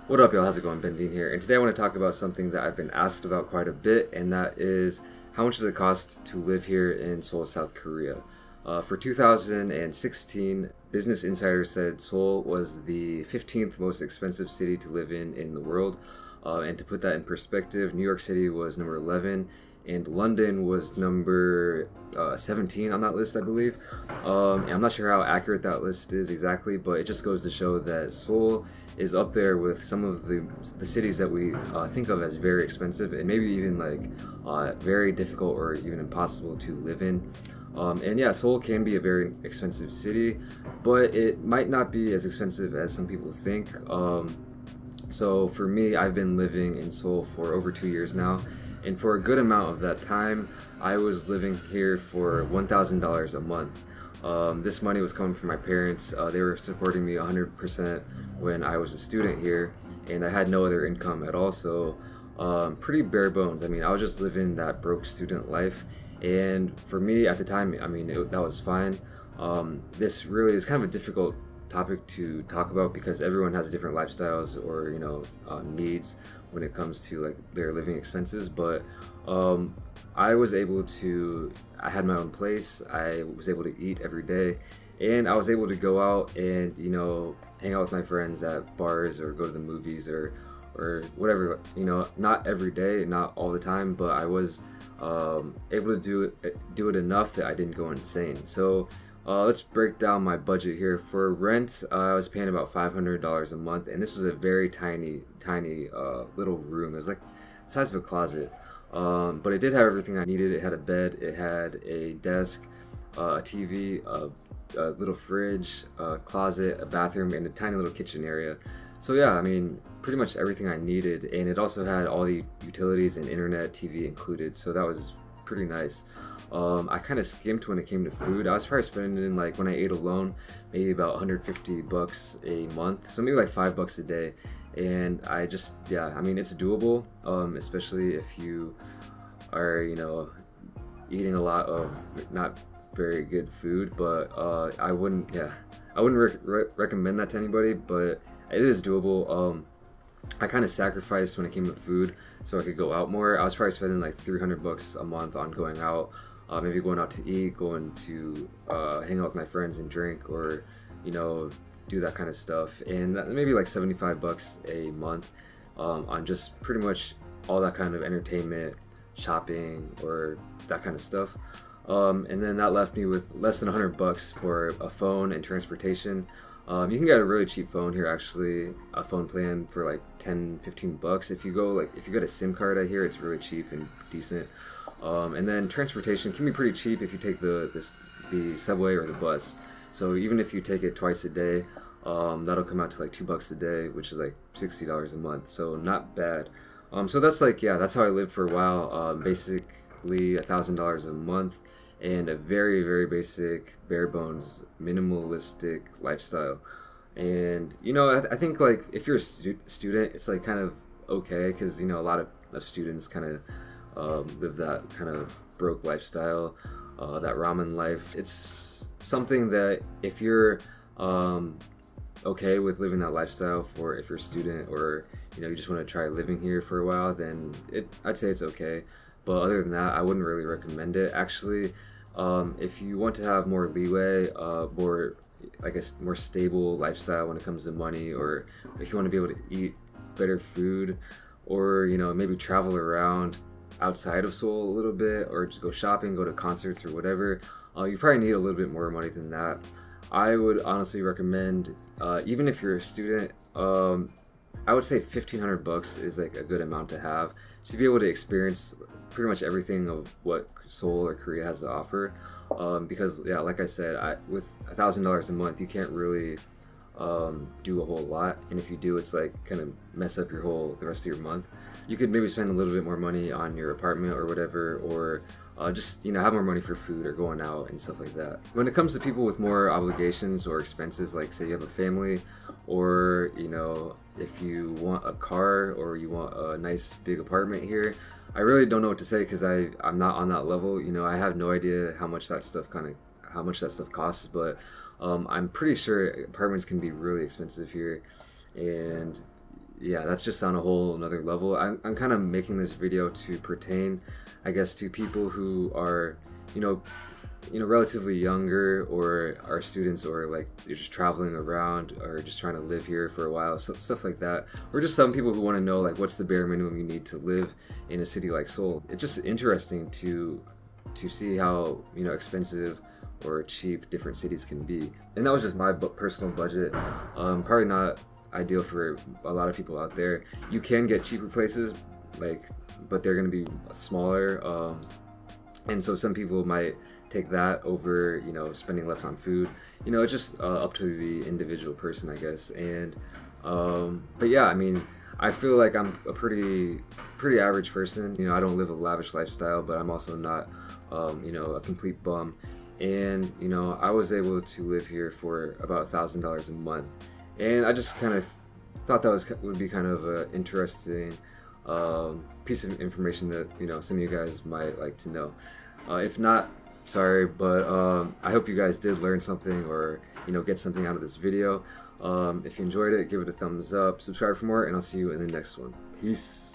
What up, y'all? How's it going? BenDeen here, and today I want to talk about something that I've been asked about quite a bit, and that is how much does it cost to live here in Seoul, South Korea? For 2016, Business Insider said Seoul was the 15th most expensive city to live in the world. And to put that in perspective, New York City was number 11, and London was number 17 on that list, I believe. And I'm not sure how accurate that list is exactly, but it just goes to show that Seoul is up there with some of the cities that we think of as very expensive and maybe even like very difficult or even impossible to live in. And yeah, Seoul can be a very expensive city, but it might not be as expensive as some people think. So for me, I've been living in Seoul for over 2 years now, and for a good amount of that time, I was living here for $1,000 a month. This money was coming from my parents. They were supporting me 100% when I was a student here, and I had no other income at all, so pretty bare bones. I mean, I was just living that broke student life, and for me at the time, I mean, that was fine. This really is kind of a difficult topic to talk about because everyone has different lifestyles or needs when it comes to like their living expenses. But I was able to, I had my own place. I was able to eat every day, and I was able to go out and hang out with my friends at bars or go to the movies or whatever. Not every day, not all the time, but I was able to do it enough that I didn't go insane. So let's break down my budget here. For rent, I was paying about $500 a month, and this was a very tiny little room. It was like the size of a closet, but it did have everything I needed. It had a bed, it had a desk, a TV, a little fridge, a closet, a bathroom, and a tiny little kitchen area. So yeah, I mean, pretty much everything I needed, and it also had all the utilities and internet, TV included, so that was pretty nice. I kind of skimped when it came to food. I was probably spending, like, when I ate alone, maybe about 150 bucks a month, so maybe like $5 a day. And yeah, I mean, it's doable, especially if you are, eating a lot of not very good food. But I wouldn't recommend that to anybody, but it is doable. I kind of sacrificed when it came to food so I could go out more. I was probably spending like 300 bucks a month on going out, maybe going out to eat, going to hang out with my friends and drink, or do that kind of stuff, and maybe like 75 bucks a month on just pretty much all that kind of entertainment, shopping, or that kind of stuff. And then that left me with less than 100 bucks for a phone and transportation. You can get a really cheap phone here, actually, a phone plan for like 10-15 bucks. If you get a SIM card, I hear it's really cheap and decent. And then transportation can be pretty cheap if you take the subway or the bus. So even if you take it twice a day, that'll come out to like $2 a day, which is like $60 a month. So not bad. So that's how I lived for a while. Basically $1,000 a month, and a very, very basic, bare bones, minimalistic lifestyle. And I think like if you're a student, it's like kind of okay, because a lot of students kind of live that kind of broke lifestyle, that ramen life. It's something that if you're okay with living that lifestyle, for if you're a student, or you just want to try living here for a while, then I'd say it's okay. But other than that, I wouldn't really recommend it. Actually, if you want to have more leeway, more like a more stable lifestyle when it comes to money, or if you want to be able to eat better food, or maybe travel around outside of Seoul a little bit, or just go shopping, go to concerts or whatever, you probably need a little bit more money than that. I would honestly recommend, even if you're a student, I would say 1,500 bucks is like a good amount to have to be able to experience pretty much everything of what Seoul or Korea has to offer. Because yeah, like I said, with $1,000 a month, you can't really do a whole lot, and if you do, it's like kind of mess up the rest of your month. You could maybe spend a little bit more money on your apartment or whatever, or just have more money for food or going out and stuff like that. When it comes to people with more obligations or expenses, like say you have a family, or if you want a car, or you want a nice big apartment here, I really don't know what to say, because I'm not on that level. I have no idea how much that stuff costs, but I'm pretty sure apartments can be really expensive here. And yeah, that's just on a whole another level. I'm kind of making this video to pertain, I guess, to people who are, you know, relatively younger, or are students, or like you're just traveling around, or just trying to live here for a while, stuff like that. Or just some people who want to know like what's the bare minimum you need to live in a city like Seoul. It's just interesting to see how, you know, expensive or cheap different cities can be. And that was just my personal budget. Probably not ideal for a lot of people out there. You can get cheaper places, like, but they're going to be smaller. And so some people might take that over, you know, spending less on food. You know, it's just up to the individual person, I guess. And but yeah, I mean, I feel like I'm a pretty average person. You know, I don't live a lavish lifestyle, but I'm also not, you know, a complete bum. And you know, I was able to live here for about $1,000 a month, and I just kind of thought that would be kind of an interesting piece of information that, you know, some of you guys might like to know. If not, sorry, but I hope you guys did learn something, or, you know, get something out of this video. If you enjoyed it, give it a thumbs up, subscribe for more, and I'll see you in the next one. Peace.